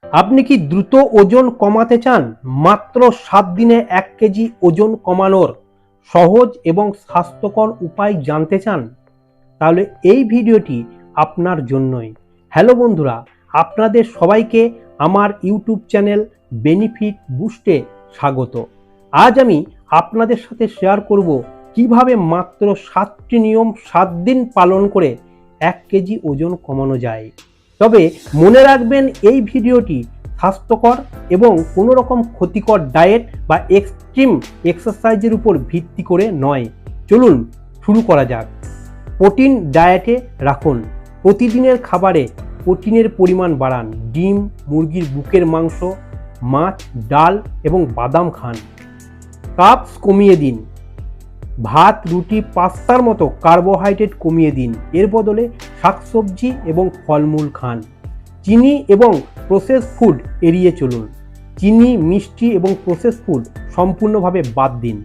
আপনি কি দ্রুত ওজন কমাতে চান? মাত্র 7 দিনে 1 কেজি ওজন কমানোর সহজ এবং স্বাস্থ্যকর উপায় জানতে চান? তাহলে এই ভিডিওটি আপনার জন্যই। হ্যালো বন্ধুরা, আপনাদের সবাইকে আমার ইউটিউব চ্যানেল বেনিফিট বুস্টে স্বাগত। আজ আমি আপনাদের সাথে শেয়ার করব কিভাবে মাত্র 7টি নিয়ম 7 দিন পালন করে 1 কেজি ওজন কমানো যায়। তবে মনে রাখবেন, এই ভিডিওটি স্বাস্থ্যকর এবং কোনো রকম ক্ষতিকর ডায়েট বা এক্সট্রিম এক্সারসাইজের উপর ভিত্তি করে নয়। চলুন শুরু করা যাক। প্রোটিন ডায়েটে রাখুন। প্রতিদিনের খাবারে প্রোটিনের পরিমাণ বাড়ান। ডিম, মুরগির বুকের মাংস, মাছ, ডাল এবং বাদাম খান। কার্বস কমিয়ে দিন। ভাত, রুটি, পাস্তার মতো কার্বোহাইড্রেট কমিয়ে দিন। এর বদলে শাকসবজি এবং ফলমূল খান। চিনি এবং প্রসেস ফুড এড়িয়ে চলুন। চিনি, মিষ্টি এবং প্রসেস ফুড সম্পূর্ণভাবে বাদ দিন।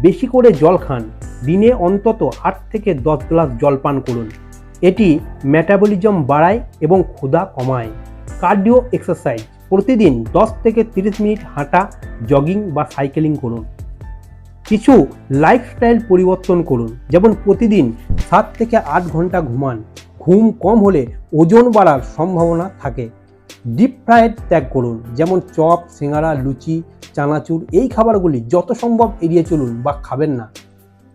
বেশি করে জল খান। দিনে অন্তত 8 থেকে 10 গ্লাস জল পান করুন। এটি মেটাবলিজম বাড়ায় এবং ক্ষুধা কমায়। Cardio exercise. প্রতিদিন 10 থেকে 30 মিনিট হাঁটা, জগিং বা সাইকেলিং করুন। কিছু লাইফস্টাইল পরিবর্তন করুন, যেমন প্রতিদিন 7 থেকে 8 ঘন্টা ঘুমান। ঘুম কম হলে ওজন বাড়ার সম্ভাবনা থাকে। ডিপ ফ্রাইড ত্যাগ করুন, যেমন চপ, সিঙ্গারা, লুচি, চানাচুর। এই খাবারগুলি যত সম্ভব এড়িয়ে চলুন বা খাবেন না।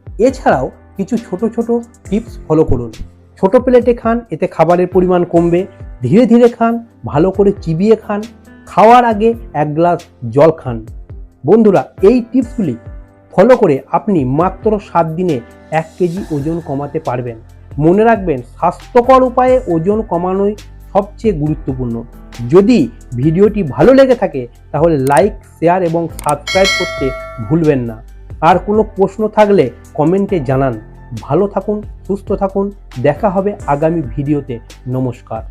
এছাড়াও কিছু ছোট ছোট টিপস ফলো করুন। ছোট প্লেটে খান, এতে খাবারের পরিমাণ কমবে। ধীরে ধীরে খান, ভালো করে চিবিয়ে খান। খাওয়ার আগে 1 গ্লাস জল খান। বন্ধুরা, এই টিপসগুলি ফলো করে আপনি মাত্র 7 দিনে 1 কেজি ওজন কমাতে পারবেন। মনে রাখবেন, স্বাস্থ্যকর উপায়ে ওজন কমানোই সবচেয়ে গুরুত্বপূর্ণ। যদি ভিডিওটি ভালো লেগে থাকে তাহলে লাইক, শেয়ার এবং সাবস্ক্রাইব করতে ভুলবেন না। আর কোনো প্রশ্ন থাকলে কমেন্টে জানান। ভালো থাকুন, সুস্থ থাকুন। দেখা হবে আগামী ভিডিওতে। নমস্কার।